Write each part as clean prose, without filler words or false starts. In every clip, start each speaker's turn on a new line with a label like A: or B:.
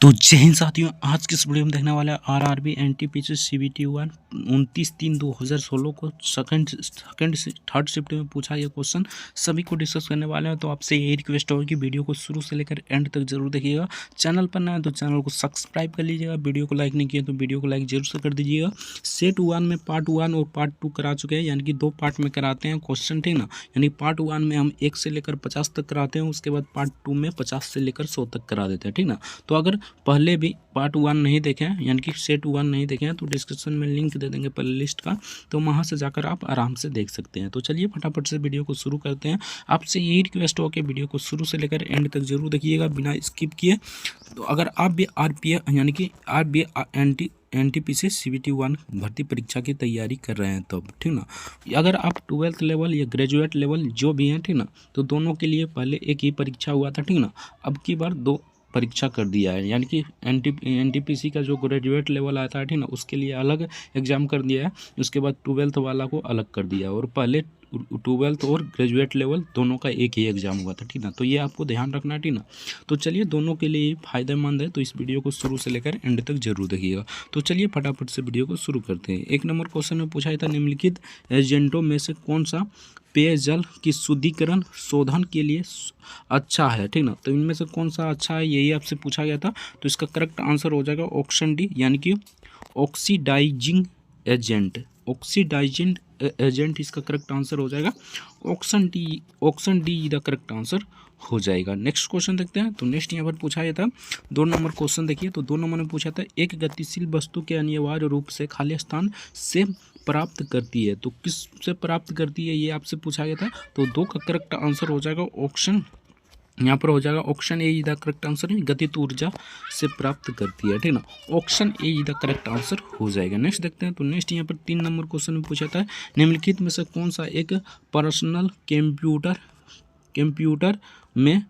A: तो जय हिंद साथियों, आज की इस वीडियो में देखने वाले आरआरबी एनटीपीसी सीबीटी 1 29/3/2016 को सेकंड से थर्ड शिफ्ट में पूछा यह क्वेश्चन सभी को डिस्कस करने वाले हैं। तो आपसे यही रिक्वेस्ट होगी कि वीडियो को शुरू से लेकर एंड तक जरूर देखिएगा। चैनल पर नया है तो चैनल को सब्सक्राइब कर लीजिएगा। वीडियो को लाइक नहीं किया तो वीडियो को लाइक जरूर से कर दीजिएगा। सेट 1 में पार्ट 1 और पार्ट 2 करा चुके हैं, यानी कि 2 पार्ट में कराते हैं क्वेश्चन, ठीक ना। यानी पार्ट 1 में हम 1 से लेकर 50 तक कराते हैं, उसके बाद पार्ट 2 में 50 से लेकर 100 तक करा देते हैं, ठीक ना। तो अगर पहले भी पार्ट 1 नहीं देखे हैं, यानी कि सेट 1 नहीं देखे हैं, तो डिस्क्रिप्शन में लिंक दे देंगे प्ले लिस्ट का, तो वहाँ से जाकर आप आराम से देख सकते हैं। तो चलिए फटाफट से वीडियो को शुरू करते हैं। आपसे यही रिक्वेस्ट हो कि वीडियो को शुरू से लेकर एंड तक जरूर देखिएगा बिना स्किप किए। तो अगर आप भी आरपीएफ यानी कि एनटीपीसी सीबीटी 1 भर्ती परीक्षा की तैयारी कर रहे हैं तब, ठीक ना। अगर आप 12th लेवल या ग्रेजुएट लेवल जो भी हैं, ठीक ना, तो दोनों के लिए पहले एक ही परीक्षा हुआ था, ठीक ना। अब की बार 2 परीक्षा कर दिया है, यानी कि एनटीपीसी का जो ग्रेजुएट लेवल आता है, ठीक ना, उसके लिए अलग एग्ज़ाम कर दिया है। उसके बाद 12th वाला को अलग कर दिया है, और पहले 12th और ग्रेजुएट लेवल दोनों का एक ही एग्ज़ाम हुआ था, ठीक ना। तो ये आपको ध्यान रखना है, ठीक ना। तो चलिए दोनों के लिए फ़ायदेमंद है, तो इस वीडियो को शुरू से लेकर एंड तक जरूर देखिएगा। तो चलिए फटाफट से वीडियो को शुरू करते हैं। 1 नंबर क्वेश्चन में पूछा था, निम्नलिखित एजेंटों में से कौन सा पेयजल की शुद्धिकरण शोधन के लिए अच्छा है, ठीक ना। तो इनमें से कौन सा अच्छा है, यही आपसे पूछा गया था। तो इसका करेक्ट आंसर हो जाएगा ऑप्शन डी, यानी कि ऑक्सीडाइजिंग एजेंट। ऑक्सीडाइजिंग एजेंट इसका करेक्ट आंसर हो जाएगा। Option D the correct answer हो जाएगा। नेक्स्ट क्वेश्चन देखते हैं। तो नेक्स्ट यहाँ पर पूछा गया था 2 नंबर क्वेश्चन देखिए। तो 2 नंबर में पूछा था, एक गतिशील वस्तु के अनिवार्य रूप से खाली स्थान से प्राप्त करती है, तो किस से प्राप्त करती है, ये आपसे पूछा गया था। तो 2 का करेक्ट आंसर हो जाएगा ऑप्शन, यहाँ पर हो जाएगा option A the correct answer है, गतिज ऊर्जा से प्राप्त करती है, ठीक ना। Option A the correct answer हो जाएगा। नेक्स्ट देखते हैं। तो नेक्स्ट यहाँ पर 3 नंबर क्वेश्चन में पूछा था, निम्नलिखित में से कौन सा एक पर्सनल कंप्यूटर में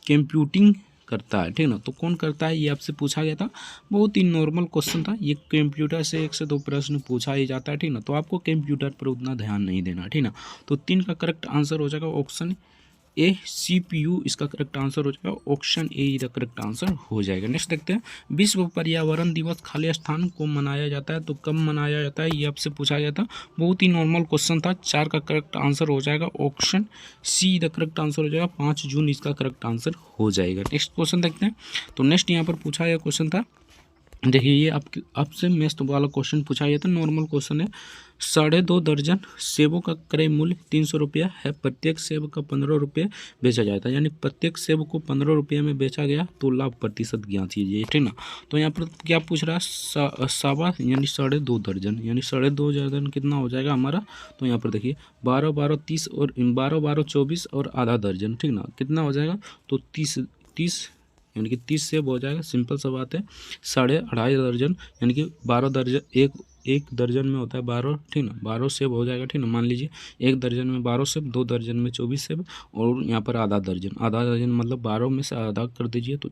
A: कंप्यूटिंग करता है, ठीक ना। तो कौन करता है, ये आपसे पूछा गया था। बहुत ही नॉर्मल क्वेश्चन था ये। कंप्यूटर से 1 से 2 प्रश्न पूछा ही जाता है, ठीक ना। तो आपको कंप्यूटर पर उतना ध्यान नहीं देना, ठीक ना। तो 3 का करेक्ट आंसर हो जाएगा ऑप्शन ए CPU इसका करेक्ट आंसर हो जाएगा। Option A the correct answer हो जाएगा। नेक्स्ट देखते हैं। विश्व पर्यावरण दिवस खाली स्थान को मनाया जाता है, तो कब मनाया जाता है, ये आपसे पूछा गया था। बहुत ही नॉर्मल क्वेश्चन था। 4 का करेक्ट आंसर हो जाएगा। Option C the correct answer हो जाएगा। 5 जून इसका करेक्ट आंसर हो जाएगा। नेक्स्ट क्वेश्चन देखते हैं। तो नेक्स्ट यहाँ पर पूछा गया क्वेश्चन था, देखिए ये आपसे मैथ वाला क्वेश्चन पूछा गया था। नॉर्मल क्वेश्चन है। 2.5 दर्जन सेबों का क्रय मूल्य 300 रुपया है। प्रत्येक सेब का 15 रुपये बेचा जाता है, यानी प्रत्येक सेब को 15 रुपये में बेचा गया, तो लाभ प्रतिशत ज्ञात कीजिए, ठीक ना। तो यहाँ पर क्या पूछ रहा है, सवा यानी 2.5 दर्जन, यानी 2.5 दर्जन कितना हो जाएगा हमारा। तो यहाँ पर देखिए 12 12 30 और 12 12 24 और आधा दर्जन, ठीक ना, कितना हो जाएगा। तो 30 यानी कि 30 सेब हो जाएगा। सिंपल सा बात है। 2.5 दर्जन यानी कि 12 दर्जन, एक दर्जन में होता है 12, ठीक ना। 12 सेब हो जाएगा, ठीक ना। मान लीजिए 1 दर्जन में 12 सेब, 2 दर्जन में 24 सेब, और यहाँ पर आधा दर्जन मतलब 12 में से आधा कर दीजिए तो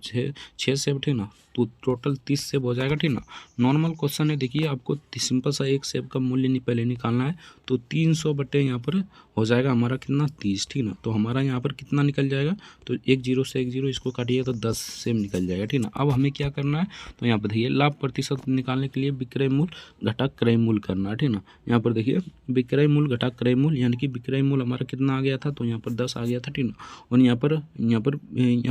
A: 6 सेब, ठीक ना। तो टोटल 30 सेब हो जाएगा, ठीक ना। नॉर्मल क्वेश्चन है। देखिए आपको सिंपल सा एक सेब का मूल्य पहले निकालना है। तो 300 बटे यहाँ पर हो जाएगा हमारा कितना, 30, ठीक ना। तो हमारा यहाँ पर कितना निकल जाएगा, तो 1 0 से 1 0 इसको काटिए तो 10 सेब निकल जाएगा, ठीक ना। अब हमें क्या करना है, तो यहाँ पर देखिए लाभ प्रतिशत निकालने के लिए विक्रय मूल्य घटा क्रय मूल्य करना है, ठीक ना। यहाँ पर देखिए विक्रय मूल्य घटा क्रय मूल्य, यानी कि विक्रय मूल्य हमारा कितना आ गया था, तो यहाँ पर 10 आ गया था, ठीक ना। और यहाँ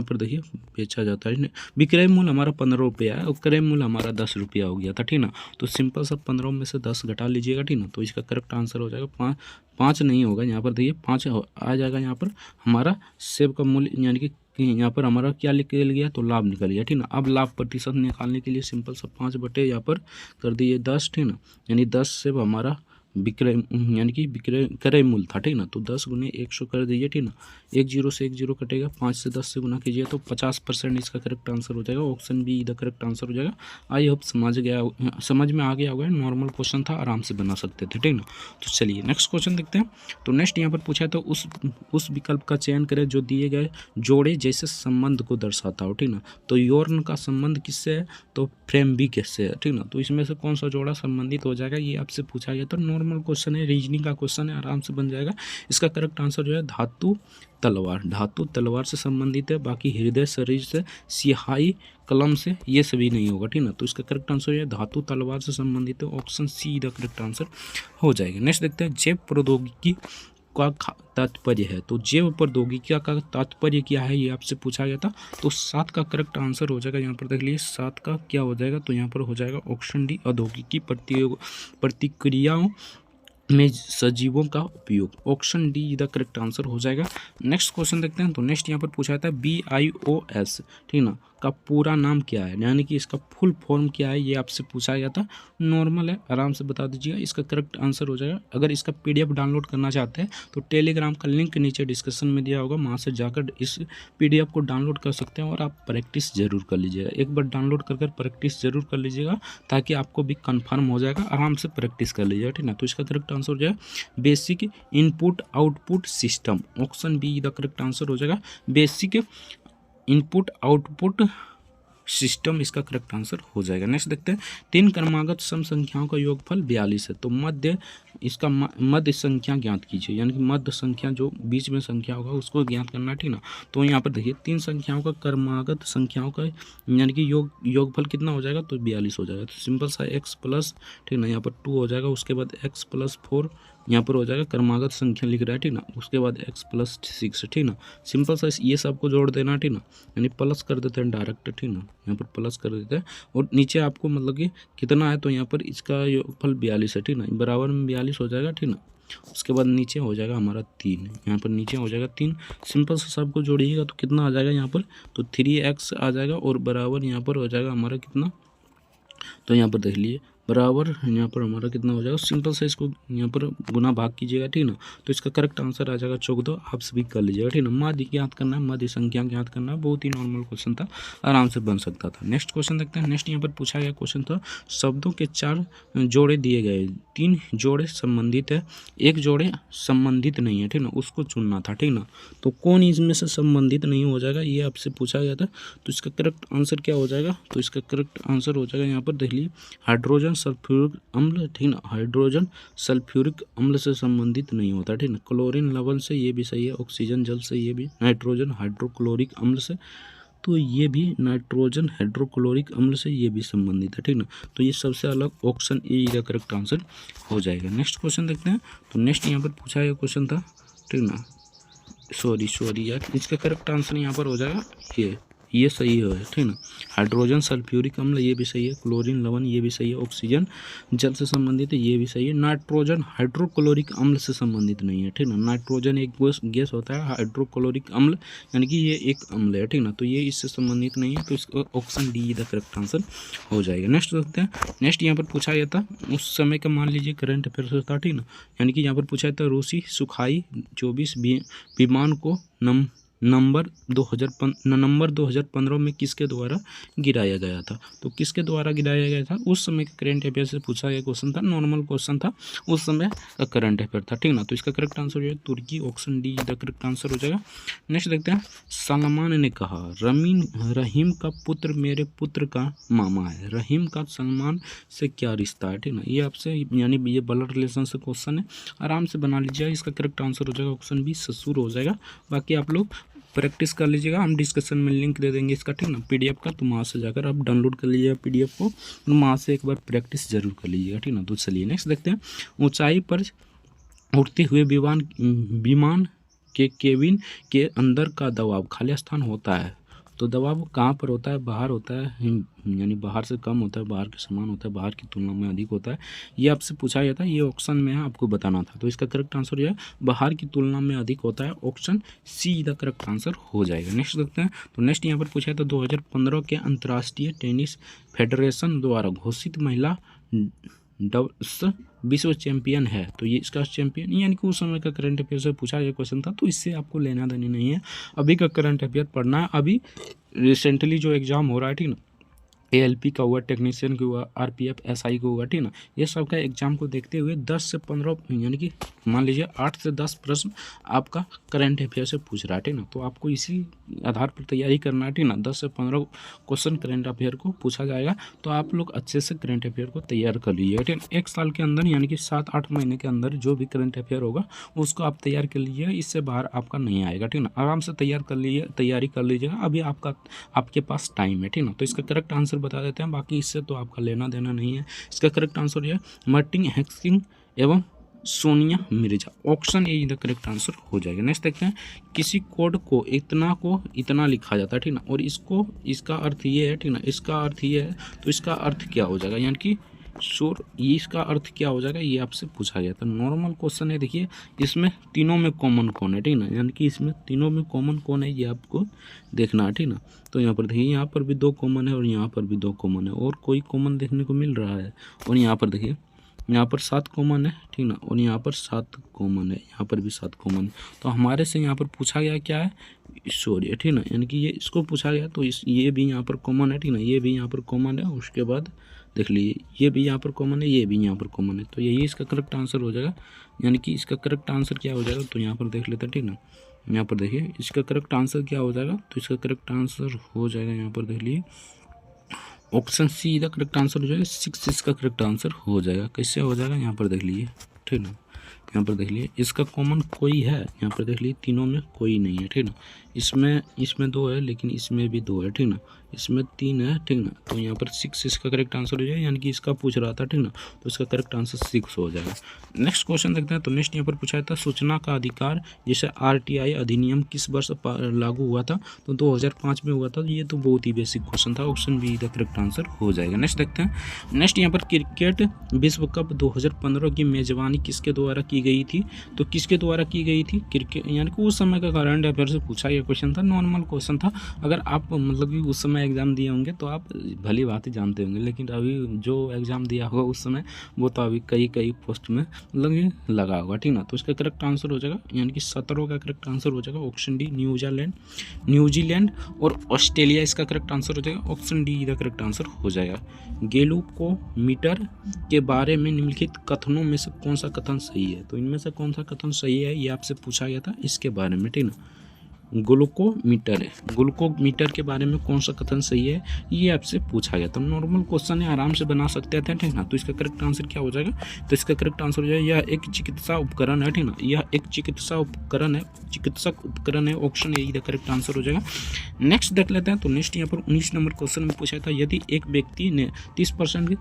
A: पर देखिए बेचा जाता है, विक्रय मूल्य हमारा 15 रुपया है और क्रय मूल्य हमारा 10 रुपया हो गया था, ठीक ना। तो सिंपल सा 15 में से 10 घटा लीजिएगा, ठीक ना। तो इसका करेक्ट आंसर हो जाएगा 5 नहीं होगा, यहाँ पर देखिए 5 आ जाएगा। यहाँ पर हमारा सेब का मूल्य यानी कि यहाँ पर हमारा क्या निकल गया, तो लाभ निकल गया, ठीक ना। अब लाभ प्रतिशत निकालने के लिए सिंपल सा 5 बटे यहाँ पर कर दिए 10, ठीक ना। यानी 10 सेब हमारा विक्रय यानी कि विक्रय क्रय मूल्य था, ठीक ना। तो 10 गुने 100 कर दीजिए, ठीक ना। 1 0 से 1 0 कटेगा, 5 से 10 से गुना कीजिए तो 50% इसका करेक्ट आंसर हो जाएगा। Option B the correct answer हो जाएगा। आई होप समझ में आ गया होगा। नॉर्मल क्वेश्चन था, आराम से बना सकते थे, ठीक ना। तो चलिए नेक्स्ट क्वेश्चन देखते हैं। तो नेक्स्ट यहाँ पर पूछा है, तो उस विकल्प का चयन करें जो दिए गए जोड़े जैसे संबंध को दर्शाता हो, ठीक ना। तो यौन का संबंध किससे है, तो प्रेम भी किससे है, ठीक ना। तो इसमें से कौन सा जोड़ा संबंधित हो जाएगा, ये आपसे पूछा गया। तो नॉर्मल नॉर्मल क्वेश्चन है, रीजनिंग का क्वेश्चन है, आराम से बन जाएगा। इसका करेक्ट आंसर जो है धातु तलवार, धातु तलवार से संबंधित है। बाकी हृदय, शरीर से, सिहाई, कलम से, ये सभी नहीं होगा, ठीक ना। तो इसका करेक्ट आंसर जो है धातु तलवार से संबंधित है, option C the correct answer हो जाएगा। नेक्स्ट देखते हैं जैव प्रौद्योगिकी का तात्पर्य है। तो जैव प्रौद्योगिकी का तात्पर्य क्या है, ये आपसे पूछा गया था। तो 7 का करेक्ट आंसर हो जाएगा। यहाँ पर देख लीजिए 7 का क्या हो जाएगा, तो यहाँ पर हो जाएगा ऑप्शन डी, औद्योगिकी प्रतिक्रियाओं में सजीवों का उपयोग, option D the correct answer हो जाएगा। नेक्स्ट क्वेश्चन देखते हैं। तो नेक्स्ट यहाँ पर पूछा था BIOS, ठीक ना, का पूरा नाम क्या है, यानी कि इसका फुल फॉर्म क्या है, ये आपसे पूछा गया था। नॉर्मल है, आराम से बता दीजिएगा। इसका करेक्ट आंसर हो जाएगा। अगर इसका PDF डाउनलोड करना चाहते हैं तो टेलीग्राम का लिंक नीचे डिस्क्रिप्शन में दिया होगा, वहाँ से जाकर इस PDF को डाउनलोड कर सकते हैं और आप प्रैक्टिस जरूर कर लीजिएगा। एक बार डाउनलोड कर प्रैक्टिस जरूर कर लीजिएगा, ताकि आपको भी कन्फर्म हो जाएगा। आराम से प्रैक्टिस कर लीजिएगा, ठीक ना। तो इसका करेक्ट आंसर हो जाएगा basic input output system, option B the correct answer हो जाएगा। बेसिक इनपुट आउटपुट सिस्टम इसका करेक्ट आंसर हो जाएगा। नेक्स्ट देखते हैं 3 क्रमागत सम संख्याओं का योगफल 42 है। तो मध्य इसका मध्य संख्या ज्ञात कीजिए, यानी कि मध्य संख्या जो बीच में संख्या होगा उसको ज्ञात करना है, ठीक ना। तो यहाँ पर देखिए 3 संख्याओं का क्रमागत संख्याओं का यानी कि योगफल कितना हो जाएगा, तो 42 हो जाएगा। तो सिंपल सा x प्लस, ठीक ना, यहाँ पर 2 हो जाएगा, उसके बाद x प्लस 4 यहाँ पर हो जाएगा, क्रमागत संख्या लिख रहा है, ठीक ना, उसके बाद x प्लस 6, ठीक ना। सिंपल सा ये सबको जोड़ देना, ठीक ना, यानी प्लस कर देते हैं डायरेक्ट, ठीक ना, यहाँ पर प्लस कर देते हैं और नीचे आपको मतलब कि कितना है, तो यहाँ पर इसका योगफल 42 है, ठीक ना, बराबर में 42 हो जाएगा, ठीक ना। उसके बाद नीचे हो जाएगा हमारा 3, यहाँ पर नीचे हो जाएगा 3। सिंपल सा सबको जोड़िएगा तो कितना आ जाएगा यहाँ पर, तो 3x आ जाएगा और बराबर यहाँ पर हो जाएगा हमारा कितना, तो यहाँ पर देख लीजिए बराबर यहाँ पर हमारा कितना हो जाएगा। सिंपल से इसको यहाँ पर गुना भाग कीजिएगा, ठीक ना। तो इसका करेक्ट आंसर आ जाएगा 14। आप सभी कर लीजिएगा, ठीक ना। मध्य ज्ञात करना है, मध्य संख्या ज्ञात करना है, बहुत ही नॉर्मल क्वेश्चन था, आराम से बन सकता था। नेक्स्ट क्वेश्चन देखते हैं। नेक्स्ट यहाँ पर पूछा गया क्वेश्चन था शब्दों के 4 जोड़े दिए गए, 3 जोड़े संबंधित है, 1 जोड़े संबंधित नहीं है, ठीक ना, उसको चुनना था, ठीक ना। तो कौन इसमें से संबंधित नहीं हो जाएगा, ये आपसे पूछा गया था। तो इसका करेक्ट आंसर क्या हो जाएगा, तो इसका करेक्ट आंसर हो जाएगा यहाँ पर देख लीजिए हाइड्रोजन सल्फ्यूरिक अम्ल, ठीक ना, हाइड्रोजन सल्फ्यूरिक अम्ल से संबंधित नहीं होता, ठीक ना। क्लोरीन लवण से, ये भी सही है। ऑक्सीजन जल से, ये भी। नाइट्रोजन हाइड्रोक्लोरिक अम्ल से, तो ये भी नाइट्रोजन हाइड्रोक्लोरिक अम्ल से ये भी संबंधित है, ठीक ना। तो ये सबसे अलग ऑप्शन ए का करेक्ट आंसर हो जाएगा। नेक्स्ट क्वेश्चन देखते हैं। तो नेक्स्ट यहाँ पर पूछा गया क्वेश्चन था, ठीक ना, सॉरी यार, इसका करेक्ट आंसर यहाँ पर हो जाएगा ये सही है, ठीक ना। हाइड्रोजन सल्फ्यूरिक अम्ल ये भी सही है, क्लोरीन लवण ये भी सही है, ऑक्सीजन जल से संबंधित है ये भी सही है, नाइट्रोजन हाइड्रोक्लोरिक अम्ल से संबंधित नहीं है, ठीक ना। नाइट्रोजन एक गैस होता है, हाइड्रोक्लोरिक अम्ल यानी कि ये एक अम्ल है, ठीक ना। तो ये इससे संबंधित नहीं है, तो इसका option D the correct answer हो जाएगा। नेक्स्ट देखते हैं। नेक्स्ट यहाँ पर पूछा गया था उस समय का, मान लीजिए करंट अफेयर्स था, ठीक ना, यानी कि यहाँ पर पूछा था रूसी सुखाई 24 विमान को नवंबर 2015 में किसके द्वारा गिराया गया था। तो किसके द्वारा गिराया गया था, उस समय का करंट अफेयर से पूछा गया क्वेश्चन था, नॉर्मल क्वेश्चन था, उस समय का करंट अफेयर था, ठीक ना। तो इसका करेक्ट आंसर जो है तुर्की, option D the correct answer हो जाएगा। नेक्स्ट देखते हैं। सलमान ने कहा रहीम का पुत्र मेरे पुत्र का मामा है, रहीम का सलमान से क्या रिश्ता है, ठीक ना। ये आपसे यानी ये ब्लड रिलेशन से क्वेश्चन है, आराम से बना लीजिएगा। इसका करेक्ट आंसर हो जाएगा ऑप्शन बी ससुर हो जाएगा। बाकी आप लोग प्रैक्टिस कर लीजिएगा, हम डिस्कशन में लिंक दे देंगे इसका, ठीक ना, PDF का। तो वहाँ से जाकर आप डाउनलोड कर लीजिएगा PDF को, वहाँ से एक बार प्रैक्टिस जरूर कर लीजिएगा, ठीक ना। तो चलिए नेक्स्ट देखते हैं। ऊंचाई पर उड़ते हुए विमान के केबिन के अंदर का दबाव खाली स्थान होता है, तो दबाव कहाँ पर होता है, बाहर होता है, यानी बाहर से कम होता है, बाहर के समान होता है, बाहर की तुलना में अधिक होता है, ये आपसे पूछा गया था, ये ऑप्शन में है, आपको बताना था। तो इसका करेक्ट आंसर जो है बाहर की तुलना में अधिक होता है, option C the correct answer हो जाएगा। नेक्स्ट देखते हैं। तो नेक्स्ट यहाँ पर पूछा था 2015 के अंतर्राष्ट्रीय टेनिस फेडरेशन द्वारा घोषित महिला डबल्स विश्व चैंपियन है, तो ये इसका चैंपियन यानी कि उस समय का करंट अफेयर से पूछा गया क्वेश्चन था, तो इससे आपको लेना देनी नहीं है, अभी का करंट अफेयर पढ़ना है। अभी रिसेंटली जो एग्जाम हो रहा है, ठीक ना, ALP का हुआ, टेक्नीशियन का हुआ, RPF SI का हुआ, ठीक ना। ये सब का एग्जाम को देखते हुए 10 से 15 यानी कि मान लीजिए 8 से 10 प्रश्न आपका करंट अफेयर से पूछ रहा है, ठीक ना। तो आपको इसी आधार पर तैयारी करना है, ठीक ना। 10 से 15 क्वेश्चन करंट अफेयर को पूछा जाएगा, तो आप लोग अच्छे से करंट अफेयर को तैयार कर लीजिएगा, ठीक है। 1 साल के अंदर यानी कि 7-8 महीने के अंदर जो भी करंट अफेयर होगा उसको आप तैयार कर लीजिएगा, इससे बाहर आपका नहीं आएगा, ठीक ना। आराम से तैयारी कर लीजिएगा, अभी आपके पास टाइम है, ठीक ना। तो इसका करेक्ट आंसर बता देते हैं, बाकी इससे तो आपका लेना देना नहीं है। इसका करेक्ट आंसर ये है मार्टिन हेक्सिंग एवं Sonia Mirza, option A the correct answer हो जाएगा। नेक्स्ट देखते हैं, किसी कोड को इतना लिखा जाता है, ठीक ना, और इसका अर्थ ये है, ठीक ना, इसका अर्थ ये है, तो इसका अर्थ क्या हो जाएगा, यानी कि ये इसका अर्थ क्या हो जाएगा, ये आपसे पूछा गया था। नॉर्मल क्वेश्चन है, देखिए इसमें तीनों में कॉमन कौन है, ठीक ना, यानी कि इसमें तीनों में कॉमन कौन है ये आपको देखना है, ठीक ना। तो यहाँ पर देखिए, यहाँ पर भी 2 कॉमन है और यहाँ पर भी 2 कॉमन है, और कोई कॉमन देखने को मिल रहा है। और यहाँ पर देखिए, यहाँ पर 7 कॉमन है, ठीक ना, और यहाँ पर 7 कॉमन है, यहाँ पर भी 7 कॉमन है। तो हमारे से यहाँ पर पूछा गया क्या है, सॉरी, ठीक ना, यानी कि ये इसको पूछा गया, तो ये भी यहाँ पर कॉमन है, ठीक ना, ये भी यहाँ पर कॉमन है। उसके बाद देख लीजिए, ये भी यहाँ पर कॉमन है, ये भी यहाँ पर कॉमन है, तो यही इसका करेक्ट आंसर हो जाएगा। यानी कि इसका करेक्ट आंसर क्या हो जाएगा, तो यहाँ पर देख लेते हैं, ठीक ना। यहाँ पर देखिए इसका करेक्ट आंसर क्या हो जाएगा, तो इसका करेक्ट आंसर हो जाएगा, यहाँ पर देख लीजिए ऑप्शन सी का करेक्ट आंसर हो जाएगा। 6 इसका करेक्ट आंसर हो जाएगा। कैसे हो जाएगा, यहाँ पर देख लीजिए, ठीक ना। यहाँ पर देख लीजिए इसका कॉमन कोई है, यहाँ पर देख लीजिए तीनों में कोई नहीं है, ठीक ना। इसमें 2 है, लेकिन इसमें भी 2 है, ठीक ना। इसमें 3 है, ठीक ना। तो यहाँ पर 6 इसका करेक्ट आंसर हो जाएगा, यानी कि इसका पूछ रहा था, ठीक ना, तो इसका करेक्ट आंसर 6 हो जाएगा। नेक्स्ट क्वेश्चन देखते हैं। तो नेक्स्ट यहाँ पर पूछा था सूचना का अधिकार जैसे RTI अधिनियम किस वर्ष लागू हुआ था, तो 2005 में हुआ था। ये तो बहुत ही बेसिक क्वेश्चन था, option B the correct answer हो जाएगा। नेक्स्ट देखते हैं। नेक्स्ट यहाँ पर क्रिकेट विश्व कप 2015 की मेजबानी किसके द्वारा की गई थी, तो किसके द्वारा की गई थी, क्रिकेट, यानी कि उस समय का करंट अफेयर से पूछा गया क्वेश्चन था, नॉर्मल क्वेश्चन था। अगर आप मतलब कि उस समय एग्जाम दिए होंगे तो आप भली बात ही जानते होंगे, लेकिन अभी जो एग्जाम दिया होगा उस समय वो तो अभी कई पोस्ट में मतलब लगा होगा, ठीक ना। तो इसका करेक्ट आंसर हो जाएगा, यानी कि 17 का करेक्ट आंसर हो जाएगा, ऑप्शन डी न्यूजीलैंड और ऑस्ट्रेलिया इसका करेक्ट आंसर हो जाएगा, ऑप्शन डी का करेक्ट आंसर हो जाएगा। गैल्वकोमीटर के बारे में निम्नलिखित कथनों में से कौन सा कथन सही है, तो इनमें से कौन सा कथन सही है ये आपसे पूछा गया था, इसके बारे में, ठीक ना। ग्लूकोमीटर के बारे में कौन सा कथन सही है ये आपसे पूछा गया था। नॉर्मल क्वेश्चन है, आराम से बना सकते थे, ठीक ना। तो इसका करेक्ट आंसर क्या हो जाएगा, तो इसका करेक्ट आंसर हो जाएगा यह एक चिकित्सा उपकरण है, ठीक ना, यह एक चिकित्सक उपकरण है, option A the correct answer हो जाएगा। नेक्स्ट देख लेते हैं। तो नेक्स्ट यहाँ पर 19 नंबर क्वेश्चन में पूछा था, यदि एक व्यक्ति ने 30%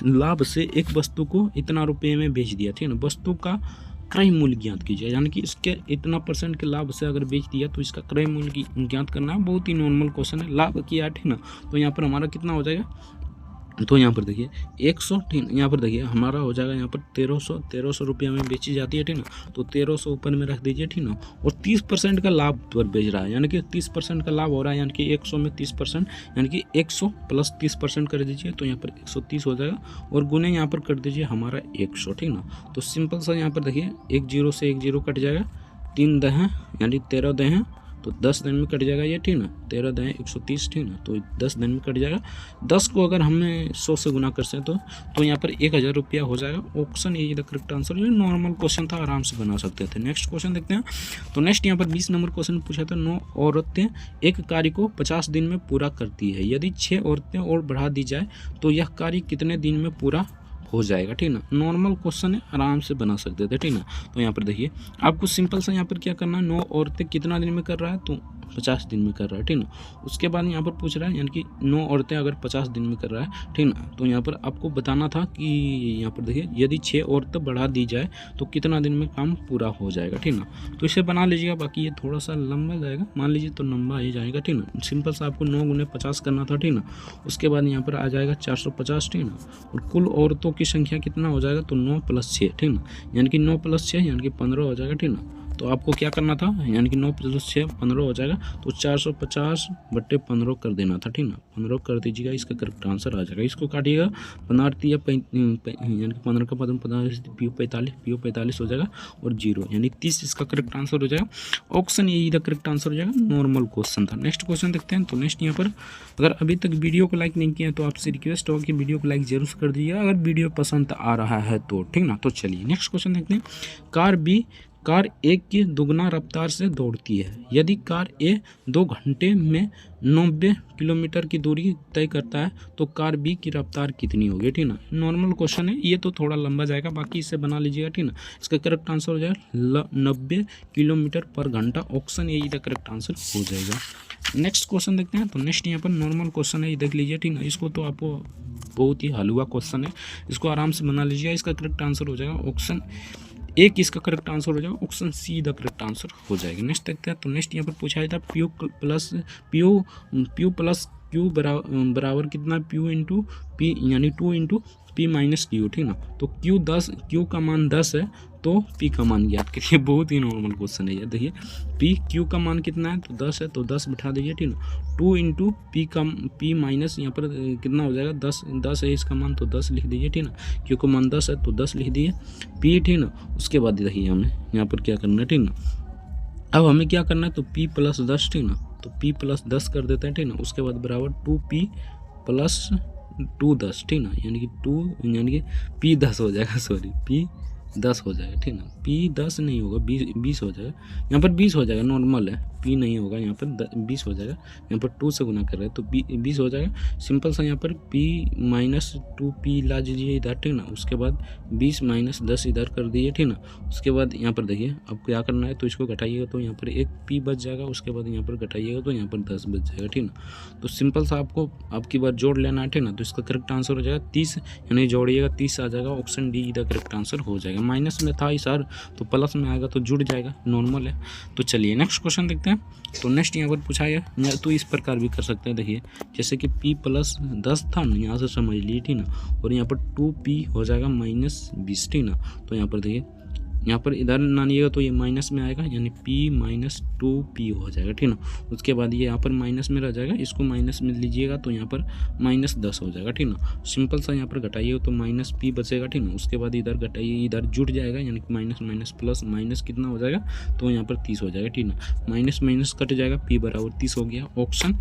A: लाभ से एक वस्तु को इतना रुपये में बेच दिया, ठीक ना, वस्तु का क्रय मूल्य ज्ञात कीजिए, यानी कि इसके इतना % के लाभ से अगर बेच दिया तो इसका क्रय मूल्य ज्ञात करना है। बहुत ही नॉर्मल क्वेश्चन है, लाभ किया, ठीक ना। तो यहाँ पर हमारा कितना हो जाएगा, तो यहाँ पर देखिए 100, ठीक, यहाँ पर देखिए हमारा हो जाएगा यहाँ पर 1300 रुपया में बेची जाती है, ठीक ना। तो 1300 ऊपर में रख दीजिए, ठीक ना, और 30% का लाभ पर बेच रहा है, यानी कि 30% का लाभ हो रहा है, यानी कि 100 में 30%, यानी कि 100 प्लस 30% कर दीजिए, तो यहाँ पर 130 हो जाएगा, और गुने यहाँ पर कर दीजिए हमारा 100, ठीक ना। तो सिंपल सा यहाँ पर देखिए 1 0 से 1 0 कट जाएगा, 3 दहें यानी 13 दहें, तो 10 दिन में कट जाएगा ये, ठीक ना, 13 दहें 130, ठीक ना, तो 10 दिन में कट जाएगा। 10 को अगर हमें 100 से गुना कर सकते तो यहाँ पर 1000 रुपया हो जाएगा, option A the correct answer. ये नॉर्मल क्वेश्चन था, आराम से बना सकते थे। नेक्स्ट क्वेश्चन देखते हैं। तो नेक्स्ट यहाँ पर 20 नंबर क्वेश्चन पूछा था, 9 औरतें एक कार्य को 50 दिन में पूरा करती है, यदि 6 औरतें और बढ़ा दी जाए तो यह कार्य कितने दिन में पूरा हो जाएगा, ठीक ना। नॉर्मल क्वेश्चन है, आराम से बना सकते थे, ठीक ना। तो यहाँ पर देखिए आपको सिंपल सा यहाँ पर क्या करना है, 9 औरतें कितना दिन में कर रहा है, तो 50 दिन में कर रहा है, ठीक ना। उसके बाद यहाँ पर पूछ रहा है, यानी कि 9 औरतें अगर 50 दिन में कर रहा है, ठीक ना, तो यहाँ पर आपको बताना था कि यहाँ पर देखिए यदि 6 औरतें बढ़ा दी जाए तो कितना दिन में काम पूरा हो जाएगा, ठीक ना। तो इसे बना लीजिएगा, बाकी ये थोड़ा सा लंबा जाएगा, मान लीजिए तो लंबा ही जाएगा, ठीक ना। सिंपल सा आपको 9 गुने 50 करना था, ठीक ना। उसके बाद यहाँ पर आ जाएगा 450, ठीक ना, और कुल औरतों की संख्या कितना हो जाएगा, तो 9 + 6, ठीक ना, यानी कि 9 + 6 यानी कि 15 हो जाएगा, ठीक ना। तो आपको क्या करना था, यानी कि 9 + 6 15 हो जाएगा, तो 450/15 कर देना था, ठीक ना। 15 कर दीजिएगा, इसका करेक्ट आंसर आ जाएगा। इसको काटिएगा, 15 या यानी कि 15 का 15 PU 45 हो जाएगा और 0 यानी 30 इसका करेक्ट आंसर हो जाएगा। ऑप्शन ए इधर करेक्ट आंसर हो जाएगा। नॉर्मल क्वेश्चन था। नेक्स्ट क्वेश्चन देखते हैं। तो नेक्स्ट यहाँ पर अगर अभी तक वीडियो को लाइक नहीं किया तो आपसे रिक्वेस्ट होगा कि वीडियो को लाइक जरूर कर दीजिए अगर वीडियो पसंद आ रहा है तो, ठीक ना। तो चलिए नेक्स्ट क्वेश्चन देखते हैं। कार ए की दुगना रफ्तार से दौड़ती है। यदि कार ए 2 घंटे में 90 किलोमीटर की दूरी तय करता है तो कार बी की रफ्तार कितनी होगी, ठीक ना। नॉर्मल क्वेश्चन है, ये तो थोड़ा लंबा जाएगा, बाकी इसे बना लीजिएगा, ठीक ना। इसका करेक्ट आंसर हो जाएगा 90 किलोमीटर पर घंटा। ऑप्शन ए का करेक्ट आंसर हो जाएगा। नेक्स्ट क्वेश्चन देखते हैं। तो नेक्स्ट यहाँ पर नॉर्मल क्वेश्चन है, ये देख लीजिए, ठीक ना। इसको तो आपको बहुत ही हलवा क्वेश्चन है, इसको आराम से बना लीजिएगा। इसका करेक्ट आंसर हो जाएगा ऑप्शन एक, इसका करेक्ट आंसर हो जाएगा। Option C the correct answer हो जाएगा। नेक्स्ट देखते हैं। तो नेक्स्ट यहाँ पर पूछा जाता है Q प्लस Q बराबर कितना, Q इंटू P यानी 2 इंटू P माइनस Q, ठीक ना। तो Q का मान 10 है तो P का मान ज्ञात करिए। बहुत ही नॉर्मल क्वेश्चन है ये। देखिए Q का मान कितना है, तो 10 है, तो 10 बिठा दीजिए, ठीक ना। 2 इंटू P माइनस यहाँ पर कितना हो जाएगा, 10 है इसका मान, तो 10 लिख दीजिए, ठीक ना। Q का मान 10 है तो 10 लिख दिए, P, ठीक ना। उसके बाद देखिए हमें यहाँ पर क्या करना है, ठीक ना। अब हमें क्या करना है, तो P + 10, ठीक ना। तो P + 10 कर देते हैं, ठीक ना। उसके बाद बराबर 2P + 2 10, ठीक ना। यानी कि P 10 हो जाएगा, सॉरी P 10 हो जाएगा, ठीक ना। P 10 नहीं होगा, 20 हो जाएगा। यहाँ पर 20 हो जाएगा, नॉर्मल है, P नहीं होगा, यहाँ पर 20 हो जाएगा। यहाँ पर 2 से गुना कर रहे हैं तो 20 हो जाएगा। सिंपल सा यहाँ पर P - 2P ला दीजिए इधर, ठीक ना। उसके बाद 20 - 10 इधर कर दीजिए, ठीक ना। उसके बाद यहाँ पर देखिए अब क्या करना है, तो इसको घटाइएगा तो यहाँ पर एक P बच जाएगा। उसके बाद यहाँ पर घटाइएगा तो यहाँ पर 10 बच जाएगा, ठीक ना। तो सिंपल सा आपको आपकी बार जोड़ लेना है, ठीक ना। तो इसका करेक्ट आंसर हो जाएगा 30, यानी जोड़िएगा 30 आ जाएगा। ऑप्शन डी इधर करेक्ट आंसर हो जाएगा। माइनस में था सर तो प्लस में आएगा तो जुड़ जाएगा, नॉर्मल है। तो चलिए नेक्स्ट क्वेश्चन देखते हैं। तो नेक्स्ट यहाँ पर पूछा गया, तो इस प्रकार भी कर सकते हैं। देखिए जैसे कि P + 10 था ना, यहाँ से समझ लीजिए, ठीक ना। और यहाँ पर 2P हो जाएगा -20, ठीक ना। तो यहाँ पर देखिए, यहाँ पर इधर नानिएगा तो ये माइनस में आएगा, यानी P - 2P हो जाएगा, ठीक ना। उसके बाद ये यहाँ पर माइनस में रह जाएगा, इसको माइनस में लीजिएगा तो यहाँ पर -10 हो जाएगा, ठीक ना। सिंपल सा यहाँ पर घटाइएगा तो -P बचेगा, ठीक ना। उसके बाद इधर घटाइए, इधर जुड़ जाएगा, यानी कि माइनस प्लस माइनस कितना हो जाएगा, तो यहाँ पर 30 हो जाएगा, ठीक ना। माइनस कट जाएगा, P = 30 हो गया। ऑप्शन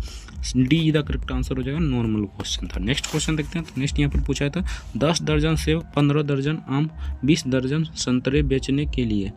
A: डी इधर करेक्ट आंसर हो जाएगा। नॉर्मल क्वेश्चन था। नेक्स्ट क्वेश्चन देखते हैं। तो नेक्स्ट यहाँ पर पूछा था 10 दर्जन सेब, 15 दर्जन आम, 20 दर्जन संतरे बेचने के लिए,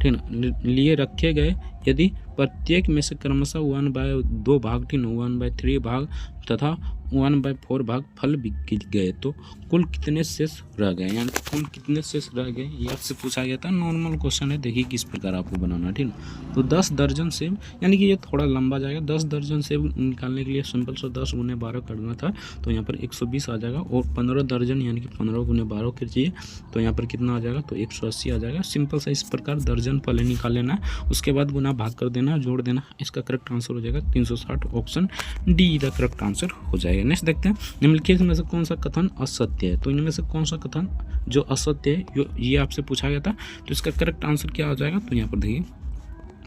A: ठीक ना, लिए रखे गए। यदि प्रत्येक में से क्रमशः 1/2 भाग, ठीक ना, 1/3 भाग तथा 1/4 भाग फल बिक गए तो कुल कितने शेष रह गए, यानी कुल कितने शेष रह गए, ये आपसे पूछा गया था। नॉर्मल क्वेश्चन है, देखिए किस प्रकार आपको बनाना है, ठीक ना। तो 10 दर्जन सेब, यानी कि ये थोड़ा लंबा जाएगा। 10 दर्जन सेब निकालने के लिए सिंपल सा 10 × 12 करना था, तो यहाँ पर 120 आ जाएगा। और 15 दर्जन यानी कि 15 × 12 कीजिए तो यहाँ पर कितना आ जाएगा, तो 180 आ जाएगा। सिंपल सा इस प्रकार दर्जन पहले निकाल लेना है, उसके बाद गुना भाग कर देना, जोड़ देना। इसका करेक्ट आंसर हो जाएगा 360। Option D the correct answer हो जाएगा। नेक्स्ट देखते हैं, निम्नलिखित में से कौन सा कथन असत्य है। तो इनमें से कौन सा कथन जो असत्य है, ये आपसे पूछा गया था। तो इसका करेक्ट आंसर क्या हो जाएगा, तो यहाँ पर देखिए,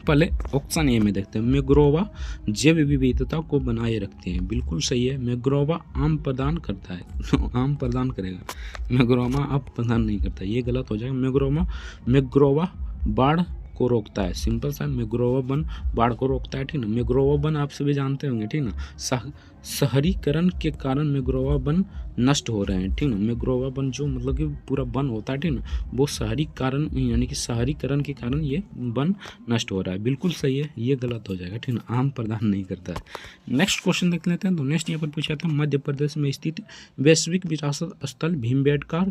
A: पहले ऑप्शन ए में देखते हैं। मैंग्रोव जैव विविधता को बनाए रखते हैं, बिल्कुल सही है। मैंग्रोव आम प्रदान करता है, आम प्रदान करेगा, मैंग्रोव आप प्रदान नहीं करता, ये गलत हो जाएगा। मैंग्रोव बाढ़ को रोकता है, सिंपल सा। मैंग्रोव वन बाढ़ को रोकता है, ठीक ना। मैंग्रोव वन आप सभी जानते होंगे, ठीक ना। शहरीकरण के कारण मैंग्रोव वन नष्ट हो रहे हैं, ठीक ना। मैंग्रोव वन जो मतलब कि पूरा वन होता है, ठीक ना, वो शहरीकरण यानी कि शहरीकरण के कारण ये वन नष्ट हो रहा है, बिल्कुल सही है। ये गलत हो जाएगा, ठीक ना, आम प्रदान नहीं करता है। नेक्स्ट क्वेश्चन देख लेते हैं। तो नेक्स्ट यहाँ पर पूछा था, मध्य प्रदेश में स्थित वैश्विक विरासत स्थल भीमबेटका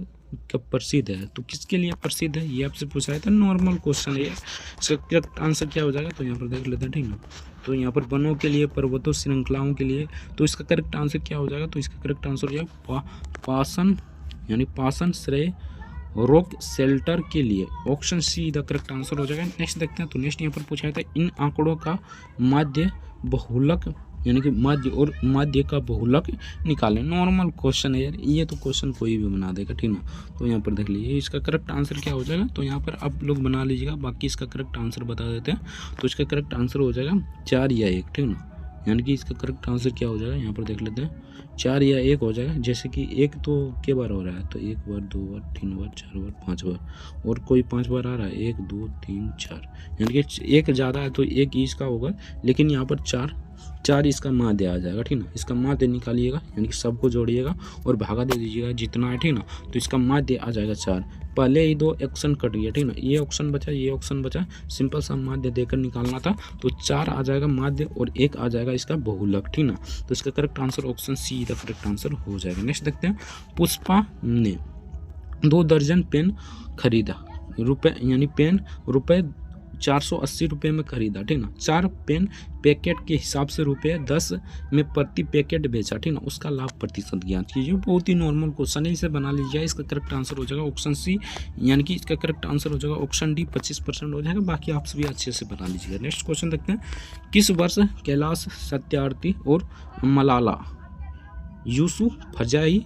A: कब प्रसिद्ध है। तो किसके लिए प्रसिद्ध है, ये आपसे पूछा है था। नॉर्मल क्वेश्चन है, इसका करेक्ट आंसर क्या हो जाएगा, तो यहाँ पर देख लेते हैं, ठीक ना। तो यहाँ पर वनों के लिए, पर्वतों श्रृंखलाओं के लिए, तो इसका करेक्ट आंसर क्या हो जाएगा, तो इसका करेक्ट आंसर हो जाएगा पासन श्रेय रॉक शेल्टर के लिए। Option C the correct answer हो जाएगा। नेक्स्ट देखते हैं। तो नेक्स्ट यहाँ पर पूछा था, इन आंकड़ों का माध्य बहुलक यानी कि माध्य और माध्य का बहुलक निकालें। नॉर्मल क्वेश्चन है यार, ये तो क्वेश्चन कोई भी बना देगा, ठीक ना। तो यहाँ पर देख लीजिए इसका करेक्ट आंसर क्या हो जाएगा, तो यहाँ पर आप लोग बना लीजिएगा, बाकी इसका करेक्ट आंसर बता देते हैं। तो इसका करेक्ट आंसर हो जाएगा 4 या 1, ठीक ना। यानी कि इसका करेक्ट आंसर क्या हो जाएगा, यहाँ पर देख लेते हैं, 4 या 1 हो जाएगा। जैसे कि 1 तो के बार हो रहा है, तो 1 बार, 2 बार, 3 बार, 4 बार, 5 बार, और कोई 5 बार आ रहा है, 1 2 3 4, यानी कि 1 ज़्यादा है तो 1 ही इसका होगा, लेकिन यहाँ पर 4 इसका माध्य आ जाएगा, ठीक ना। इसका माध्य निकालिएगा, यानी कि सबको जोड़िएगा और भागा दे दीजिएगा जितना है, ठीक ना। तो इसका माध्य आ जाएगा 4। पहले ही 2 ऑप्शन कट गया, ठीक ना। ये ऑप्शन बचा, ये ऑप्शन बचा, सिंपल सा माध्य देकर निकालना था। तो 4 आ जाएगा माध्य और 1 आ जाएगा इसका बहुलक, ठीक ना। तो इसका correct answer option C the correct answer हो जाएगा। नेक्स्ट देखते हैं, पुष्पा ने 2 दर्जन पेन खरीदा, रुपये यानी पेन रुपये 480 रुपये में खरीदा, ठीक ना। 4 पेन पैकेट के हिसाब से रुपये 10 में प्रति पैकेट बेचा, ठीक ना। उसका लाभ प्रतिशत ज्ञात कीजिए। बहुत ही नॉर्मल क्वेश्चन है, इसे बना लीजिए। इसका करेक्ट आंसर हो जाएगा ऑप्शन सी, यानी कि इसका करेक्ट आंसर हो जाएगा ऑप्शन डी, 25% हो जाएगा। बाकी आप सभी अच्छे से बना लीजिएगा। नेक्स्ट क्वेश्चन देखते हैं, किस वर्ष कैलाश सत्यार्थी और मलाला यूसुफजई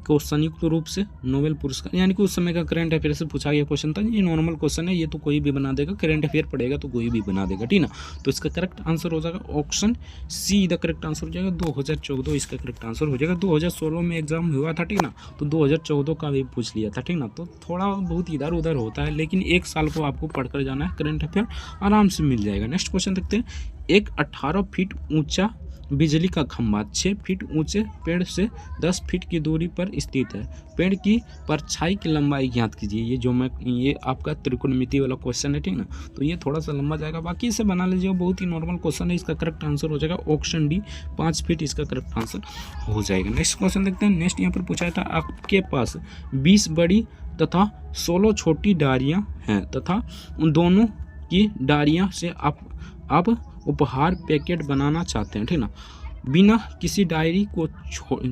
A: को संयुक्त रूप से नोबेल पुरस्कार, यानी कि उस समय का करंट अफेयर से पूछा गया क्वेश्चन था। ये नॉर्मल क्वेश्चन है, ये तो कोई भी बना देगा, करंट अफेयर पढ़ेगा तो कोई भी बना देगा, ठीक ना। तो इसका करेक्ट आंसर हो जाएगा option C the correct answer हो जाएगा 2014 इसका करेक्ट आंसर हो जाएगा। 2016 में एग्जाम हुआ था, ठीक ना। तो 2014 का भी पूछ लिया था, ठीक ना। तो थोड़ा बहुत इधर उधर होता है, लेकिन 1 साल को आपको पढ़कर जाना है, करंट अफेयर आराम से मिल जाएगा। नेक्स्ट क्वेश्चन देखते हैं, एक 18 फीट ऊंचा बिजली का खंभा 6 फीट ऊंचे पेड़ से 10 फीट की दूरी पर स्थित है। पेड़ की परछाई की लंबाई ज्ञात कीजिए। ये आपका त्रिकोणमिति वाला क्वेश्चन है, ठीक ना। तो ये थोड़ा सा लंबा जाएगा, बाकी इसे बना लीजिए, बहुत ही नॉर्मल क्वेश्चन है। इसका करेक्ट आंसर हो जाएगा ऑप्शन डी, 5 फीट इसका करेक्ट आंसर हो जाएगा। नेक्स्ट क्वेश्चन देखते हैं। नेक्स्ट यहाँ पर पूछा था, आपके पास 20 बड़ी तथा 16 छोटी डायरियाँ हैं तथा उन दोनों की डायरियाँ से आप उपहार पैकेट बनाना चाहते हैं, ठीक ना। बिना किसी डायरी को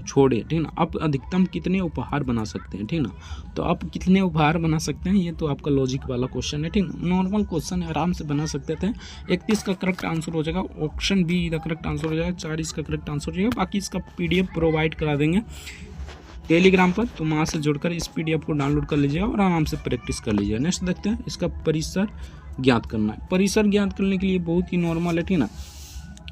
A: छोड़े, ठीक ना। आप अधिकतम कितने उपहार बना सकते हैं, ठीक ना। तो आप कितने उपहार बना सकते हैं, ये तो आपका लॉजिक वाला क्वेश्चन है, ठीक ना। नॉर्मल क्वेश्चन है, आराम से बना सकते थे। 31 का करेक्ट आंसर हो जाएगा option B the correct answer हो जाएगा। 4 इसका करेक्ट आंसर हो जाएगा। बाकी इसका PDF प्रोवाइड करा देंगे टेलीग्राम पर, तो वहाँ से जुड़कर इस PDF को डाउनलोड कर लीजिएगा और आराम से प्रैक्टिस कर लीजिएगा। नेक्स्ट देखते हैं, इसका परिसर ज्ञात करना है। परिसर ज्ञात करने के लिए बहुत ही नॉर्मल है, ठीक ना।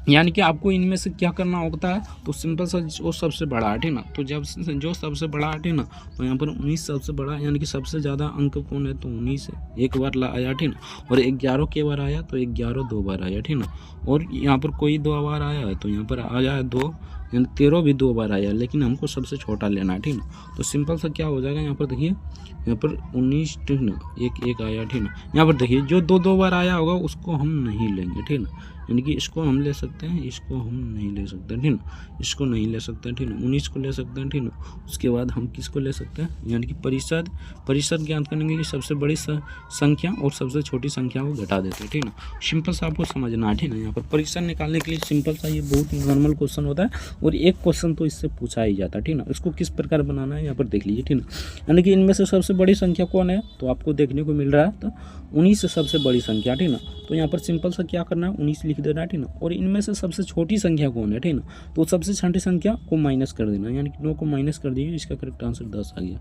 A: यानी कि आपको इनमें से क्या करना होता है, तो सिंपल सा जो सबसे बड़ा है, ठीक ना। तो जब जो सबसे बड़ा है, ठीक ना, तो यहाँ पर 19 सबसे बड़ा, यानी कि सबसे ज़्यादा अंक कौन है, तो 19 है, 1 बार आया, ठीक ना। और 11 के बार आया, तो 11 2 बार आया, ठीक ना। और यहाँ पर कोई 2 बार आया है, तो यहाँ पर आया है 2, यानी 13 भी 2 बार आया, लेकिन हमको सबसे छोटा लेना है, ठीक ना। तो सिंपल सा क्या हो जाएगा, यहाँ पर देखिए, यहाँ पर 19, ठीक ना, 1 आया, ठीक ना। यहाँ पर देखिए जो 2 बार आया होगा उसको हम नहीं लेंगे, ठीक ना। यानी कि इसको हम ले सकते हैं, इसको हम नहीं ले सकते, ठीक ना। इसको नहीं ले सकते हैं, ठीक ना। 19 को ले सकते हैं, ठीक ना। उसके बाद हम किसको ले सकते हैं, यानी कि परिषद ज्ञात करने के लिए सबसे बड़ी संख्या और सबसे छोटी संख्या को घटा देते हैं, ठीक ना। सिंपल सा आपको समझना है, ठीक ना। यहाँ पर परिषद निकालने के लिए सिंपल सा ये बहुत ही नॉर्मल क्वेश्चन होता है, और एक क्वेश्चन तो इससे पूछा ही जाता है, ठीक ना। इसको किस प्रकार बनाना है यहाँ पर देख लीजिए, ठीक ना। यानी कि इनमें से सबसे बड़ी संख्या कौन है, तो आपको देखने को मिल रहा है, तो 19 सबसे बड़ी संख्या, ठीक ना। तो यहाँ पर सिंपल सा क्या करना है, 19 लिख देना है, ठीक ना। और इनमें से सबसे छोटी संख्या कौन है, ठीक ना। तो सबसे छोटी संख्या को माइनस कर देना, यानी कि 9 को माइनस कर दीजिए, इसका करेक्ट आंसर 10 आ गया।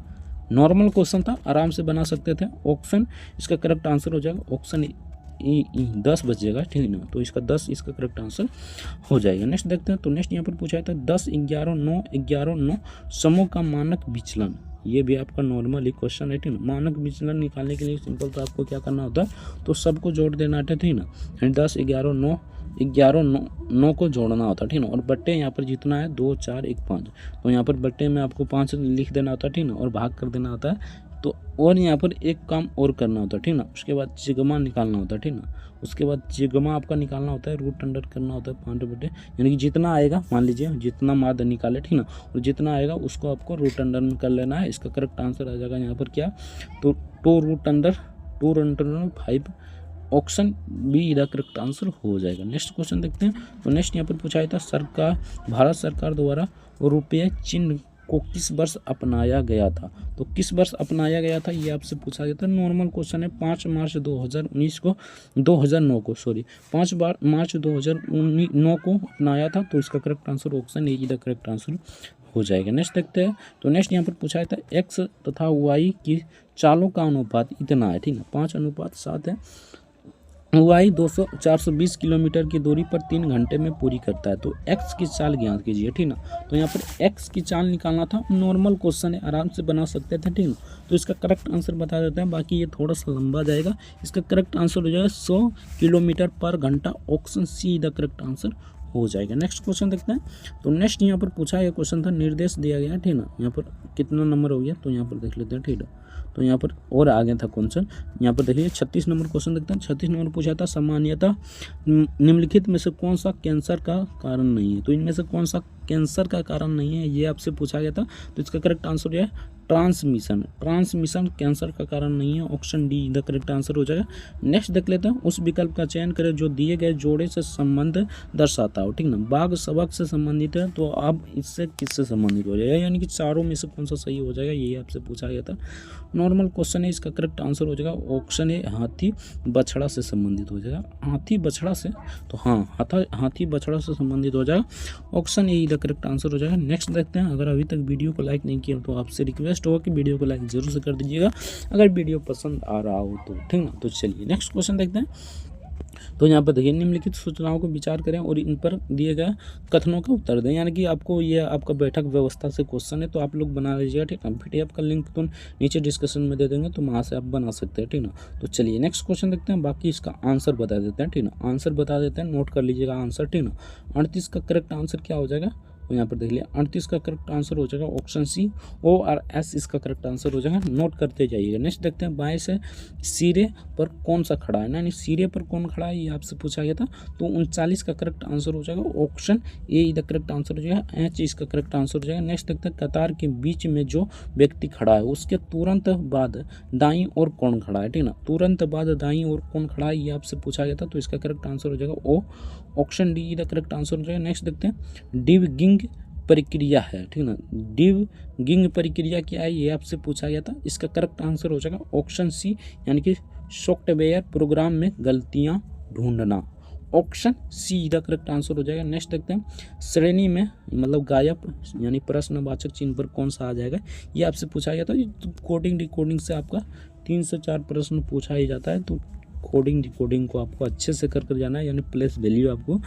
A: नॉर्मल क्वेश्चन था, आराम से बना सकते थे। ऑप्शन इसका करेक्ट आंसर हो जाएगा ऑप्शन 10 बचेगा, ठीक ना। तो इसका 10 इसका करेक्ट आंसर हो जाएगा। नेक्स्ट देखते हैं। तो नेक्स्ट यहाँ पर पूछा था 10 11 9 11 9 समूह का मानक विचलन। ये भी आपका नॉर्मल ही क्वेश्चन है, ठीक ना। मानक विचलन निकालने के लिए सिंपल तो आपको क्या करना होता है, तो सबको जोड़ देना है, ठीक ना। 10 11 9 को जोड़ना होता है, ठीक ना। और बट्टे यहाँ पर जितना है 2 4 1 5, तो यहाँ पर बट्टे में आपको 5 लिख देना होता है, ठीक ना। और भाग कर देना होता है। तो और यहाँ पर एक काम और करना होता है, ठीक ना। उसके बाद जिगमा निकालना होता है, ठीक ना। उसके बाद जिगमा आपका निकालना होता है, रूट अंडर करना होता है 5 बटे, यानी कि जितना आएगा, मान लीजिए जितना माध्य निकाले, ठीक ना, और जितना आएगा उसको आपको रूट अंडर में कर लेना है। इसका करेक्ट आंसर आ जाएगा यहाँ पर क्या, तो 2 root under 5, option B the correct answer हो जाएगा। नेक्स्ट क्वेश्चन देखते हैं। तो नेक्स्ट यहाँ पर पूछा था, भारत सरकार द्वारा रुपये चिन्ह को किस वर्ष अपनाया गया था? तो किस वर्ष अपनाया गया था ये आपसे पूछा गया था। नॉर्मल क्वेश्चन है। 5 मार्च 2019 को 2009 को 5 मार्च 2009 को अपनाया था। तो इसका correct answer option A the correct answer हो जाएगा। नेक्स्ट देखते हैं। तो नेक्स्ट यहाँ पर पूछा था एक्स तथा वाई की चालों का अनुपात इतना है, ठीक है, 5:7 है। वाई 420 किलोमीटर की दूरी पर 3 घंटे में पूरी करता है। तो एक्स की चाल ज्ञात कीजिए, ठीक ना। तो यहाँ पर एक्स की चाल निकालना था। नॉर्मल क्वेश्चन है, आराम से बना सकते थे, ठीक ना। तो इसका करेक्ट आंसर बता देते हैं, बाकी ये थोड़ा सा लंबा जाएगा। इसका करेक्ट आंसर हो जाएगा 100 किलोमीटर पर घंटा। Option C the correct answer हो जाएगा। नेक्स्ट क्वेश्चन देखते हैं। तो नेक्स्ट यहाँ पर पूछा गया क्वेश्चन था, निर्देश दिया गया है, ठीक ना। यहाँ पर कितना नंबर हो गया तो यहाँ पर देख लेते हैं, ठीक है। तो यहाँ पर और आ गया था क्वेश्चन। यहाँ पर देखिए 36 नंबर क्वेश्चन देखते हैं। 36 नंबर पूछा था सामान्यतः निम्नलिखित में से कौन सा कैंसर का कारण नहीं है? तो इनमें से कौन सा कैंसर का कारण नहीं है ये आपसे पूछा गया था। तो इसका करेक्ट आंसर है ट्रांसमिशन कैंसर का कारण नहीं है। Option D the correct answer हो जाएगा। नेक्स्ट देख लेते हैं। उस विकल्प का चयन करें जो दिए गए जोड़े से संबंध दर्शाता हो, ठीक ना। बाघ सबक से संबंधित है, तो अब इससे किससे संबंधित हो जाएगा, यानी कि चारों में से कौन सा सही हो जाएगा, ये आपसे पूछा गया था। नॉर्मल क्वेश्चन है, इसका करेक्ट आंसर हो जाएगा ऑप्शन ए हाथी बछड़ा से संबंधित हो जाएगा। हाथी बछड़ा से, तो हाँ हाथी बछड़ा से संबंधित हो जाएगा। Option A the correct answer हो जाएगा। नेक्स्ट देखते हैं। अगर अभी तक वीडियो को लाइक नहीं किया तो आपसे रिक्वेस्ट होगा कि वीडियो को लाइक जरूर से कर दीजिएगा अगर वीडियो पसंद आ रहा हो तो, ठीक ना। तो चलिए नेक्स्ट क्वेश्चन देखते हैं। तो यहाँ पर देखिए निम्नलिखित सूचनाओं को विचार करें और इन पर दिए गए कथनों का उत्तर दें। यानी कि आपको ये आपका बैठक व्यवस्था से क्वेश्चन है, तो आप लोग बना लीजिएगा, ठीक है। PDF का लिंक तो नीचे डिस्कशन में दे देंगे, तो वहाँ से आप बना सकते हैं, ठीक ना। तो चलिए नेक्स्ट क्वेश्चन देखते हैं। बाकी इसका आंसर बता देते हैं, ठीक ना। आंसर बता देते हैं, नोट कर लीजिएगा आंसर, ठीक ना। 38 का करेक्ट आंसर क्या हो जाएगा, तो यहाँ पर देख लिया 38 का करेक्ट आंसर हो जाएगा ऑप्शन सी ORS इसका करेक्ट आंसर हो जाएगा। नोट करते जाइएगा। नेक्स्ट देखते हैं। बाएं से सिरे पर कौन सा खड़ा है, यानी सिरे पर कौन खड़ा है ये आपसे पूछा गया था। तो 39 का करेक्ट आंसर हो जाएगा option A the correct answer हो जाएगा। H इसका करेक्ट आंसर हो जाएगा। नेक्स्ट देखते हैं। कतार के बीच में जो व्यक्ति खड़ा है उसके तुरंत बाद दाईं ओर कौन खड़ा है, ठीक ना। तुरंत बाद दाईं ओर कौन खड़ा है ये आपसे पूछा गया था। तो इसका करेक्ट आंसर हो जाएगा ओ option D the correct answer हो जाएगा। नेक्स्ट देखते हैं। डिवगिंग प्रक्रिया है, ठीक ना। डिवगिंग प्रक्रिया क्या है ये आपसे पूछा गया था। इसका करेक्ट आंसर हो जाएगा ऑप्शन सी, यानी कि सॉफ्टवेयर प्रोग्राम में गलतियां ढूंढना। Option C the correct answer हो जाएगा। नेक्स्ट देखते हैं। श्रेणी में मतलब गायब यानी प्रश्नवाचक चिन्ह पर कौन सा आ जाएगा ये आपसे पूछा गया था। कोडिंग डिकोडिंग से आपका 3 से 4 प्रश्न पूछा ही जाता है, तो कोडिंग डिकोडिंग को आपको अच्छे से कर जाना है, यानी प्लेस वैल्यू आपको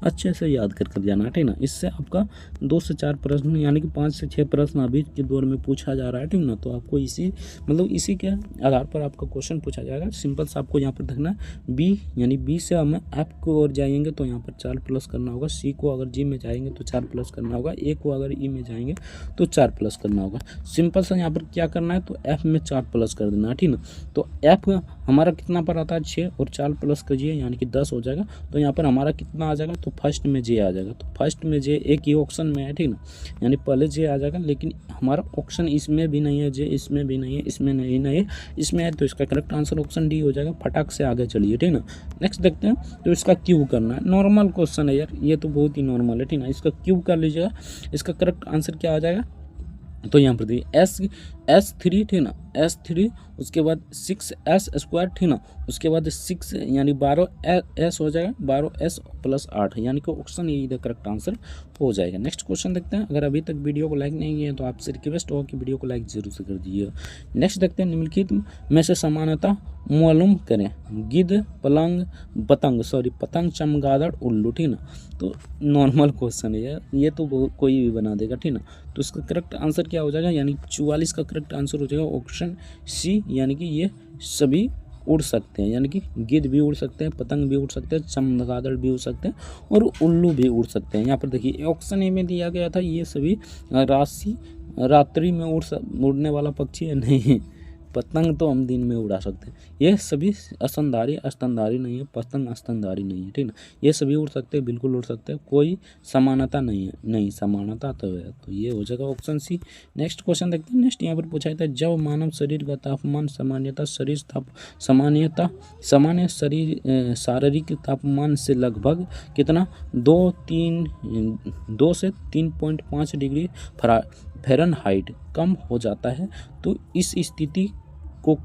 A: अच्छे से याद कर जाना है, ठीक ना। इससे आपका 2 से 4 प्रश्न यानी कि 5 से 6 प्रश्न अभी के दौर में पूछा जा रहा है, ठीक ना। तो आपको इसी के आधार पर आपका क्वेश्चन पूछा जाएगा। सिंपल सा आपको यहाँ पर देखना बी, यानी बी से हम एफ को ओर जाएंगे तो यहाँ पर 4 प्लस करना होगा। सी को अगर जी में जाएंगे तो 4 प्लस करना होगा। ए को अगर ई में जाएंगे तो 4 प्लस करना होगा। सिंपल सा यहाँ पर क्या करना है, तो एफ में 4 प्लस कर देना है, ठीक ना। तो एफ हमारा कितना पर आता है 6 और 4 प्लस कीजिए यानी कि 10 हो जाएगा। तो यहाँ पर हमारा कितना आ जाएगा, तो फर्स्ट में जे आ जाएगा। तो फर्स्ट में जे एक ही ऑप्शन में है, ठीक ना, यानी पहले जे आ जाएगा। लेकिन हमारा ऑप्शन इसमें भी नहीं है, जे इसमें भी नहीं है, इसमें नहीं है, इसमें है। तो इसका करेक्ट आंसर ऑप्शन डी हो जाएगा। फटाक से आगे चलिए, ठीक ना। नेक्स्ट देखते हैं। तो इसका क्यूब करना है। नॉर्मल क्वेश्चन है यार, ये तो बहुत ही नॉर्मल है, ठीक ना। इसका क्यूब कर लीजिएगा। इसका करेक्ट आंसर क्या आ जाएगा, तो यहाँ पर देखिए S3, ठीक ना, S3 उसके बाद 6S², ठीक ना। उसके बाद 6 यानी 12S हो जाएगा। 12S + 8 यानी कि option A the correct answer हो जाएगा। नेक्स्ट क्वेश्चन देखते हैं। अगर अभी तक वीडियो को लाइक नहीं किया तो आपसे रिक्वेस्ट होगा कि वीडियो को लाइक जरूर से कर दीजिएगा। नेक्स्ट देखते हैं। निम्नलिखित में से समानता मालूम करें। गिद्ध, पतंग, चमगादड़, उल्लू, ठीक ना। तो नॉर्मल क्वेश्चन है ये तो कोई भी बना देगा, ठीक ना। तो इसका करेक्ट आंसर क्या हो जाएगा, यानी 44 का करेक्ट आंसर हो जाएगा ऑप्शन सी, यानी कि ये सभी उड़ सकते हैं। यानी कि गिद्ध भी उड़ सकते हैं, पतंग भी उड़ सकते हैं, चमगादड़ भी उड़ सकते हैं और उल्लू भी उड़ सकते हैं। यहाँ पर देखिए ऑप्शन ए में दिया गया था ये सभी रात्रि में उड़ने वाला पक्षी है। नहीं, पतंग तो हम दिन में उड़ा सकते हैं। ये सभी स्तनधारी नहीं है, पतंग स्तनधारी नहीं है, ठीक ना। ये सभी उड़ सकते हैं, बिल्कुल उड़ सकते हैं, कोई समानता नहीं है। नहीं, समानता तो है, तो ये हो जाएगा ऑप्शन सी। नेक्स्ट क्वेश्चन देखते हैं। नेक्स्ट यहाँ पर पूछा जाता है। जब मानव शरीर का तापमान सामान्य शारीरिक तापमान से लगभग कितना 2 से 3.5 डिग्री फ़ारेनहाइट कम हो जाता है तो इस स्थिति को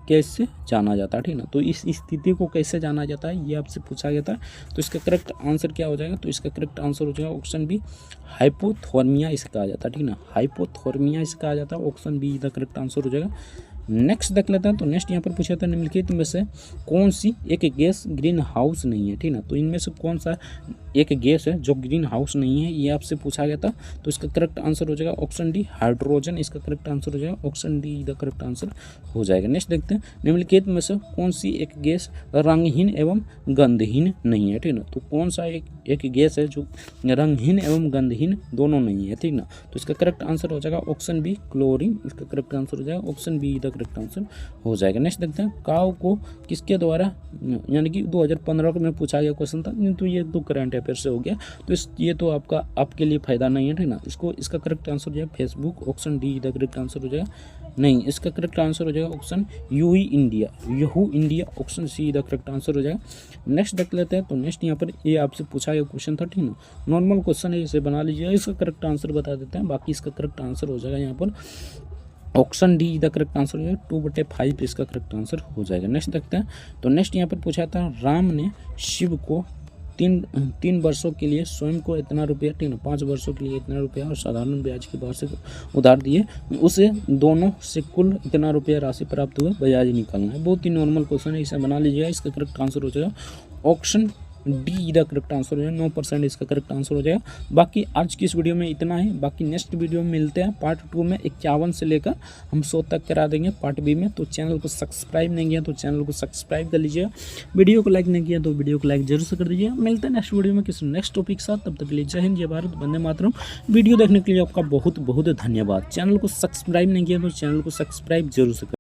A: कैसे जाना जाता है, ठीक ना। तो इस स्थिति को कैसे जाना जाता है ये आपसे पूछा गया था। तो इसका करेक्ट आंसर क्या हो जाएगा, तो इसका करेक्ट आंसर हो जाएगा ऑप्शन बी, हाइपोथर्मिया इसे कहा जाता है, ठीक ना। हाइपोथर्मिया इसे कहा जाता है, option B the correct answer हो जाएगा। नेक्स्ट देख लेते हैं। तो नेक्स्ट यहाँ पर पूछा था निम्नलिखित में से कौन सी एक गैस ग्रीन हाउस नहीं है, ठीक ना। तो इनमें से कौन सा एक गैस है जो ग्रीन हाउस नहीं है ये आपसे पूछा गया था। तो इसका करेक्ट आंसर हो जाएगा ऑप्शन डी, हाइड्रोजन इसका करेक्ट आंसर हो जाएगा, option D the correct answer हो जाएगा। नेक्स्ट देखते हैं निम्नलिखित में से कौन सी एक गैस रंगहीन एवं गंधहीन नहीं है, ठीक ना। तो कौन सा एक गैस है जो रंगहीन एवं गंधहीन दोनों नहीं है, ठीक ना। तो इसका करेक्ट आंसर हो जाएगा ऑप्शन बी, क्लोरीन इसका करेक्ट आंसर हो जाएगा, option B the correct answer हो जाएगा। नेक्स्ट देखते हैं काव को किसके द्वारा, यानी कि 2015 में पूछा गया क्वेश्चन था, तो ये तो करंट अफेयर से हो गया, तो ये तो आपके लिए फायदा नहीं है, ठीक ना। इसका करेक्ट आंसर हो जाएगा Facebook, option D the correct answer हो जाएगा। नहीं, इसका करेक्ट आंसर हो जाएगा ऑप्शन यूही India, option C the correct answer हो जाएगा। नेक्स्ट देख लेते हैं। तो नेक्स्ट यहाँ पर ये आपसे पूछा गया क्वेश्चन था, ठीक ना। नॉर्मल क्वेश्चन है, इसे बना लीजिएगा, इसका करेक्ट आंसर बता देते हैं। बाकी इसका करेक्ट आंसर हो जाएगा यहाँ पर option D the correct answer हो जाएगा, 2/5 इसका करेक्ट आंसर हो जाएगा। नेक्स्ट देखते हैं। तो नेक्स्ट यहाँ पर पूछा था राम ने शिव को तीन वर्षों के लिए स्वयं को इतना रुपया, ठीक ना, 5 वर्षों के लिए इतना रुपया और साधारण ब्याज की दर से उधार दिए, उसे दोनों से कुल इतना रुपया राशि प्राप्त हुआ, ब्याज निकालना है। बहुत ही नॉर्मल क्वेश्चन है, इसे बना लीजिएगा। इसका करेक्ट आंसर हो जाएगा option D the correct answer हो जाएगा, 9% इसका करेक्ट आंसर हो जाएगा। बाकी आज की इस वीडियो में इतना है। बाकी नेक्स्ट वीडियो में मिलते हैं पार्ट 2 में 51 से लेकर हम 100 तक करा देंगे पार्ट बी में। तो चैनल को सब्सक्राइब नहीं किया तो चैनल को सब्सक्राइब कर लीजिएगा, वीडियो को लाइक नहीं किया तो वीडियो को लाइक जरूर से कर दीजिएगा। मिलते हैं नेक्स्ट वीडियो में किसी नेक्स्ट टॉपिक के साथ, तब तक के लिए जय हिंद जय भारत वंदे मातरम। वीडियो देखने के लिए आपका बहुत बहुत धन्यवाद। चैनल को सब्सक्राइब नहीं किया तो चैनल को सब्सक्राइब जरूर से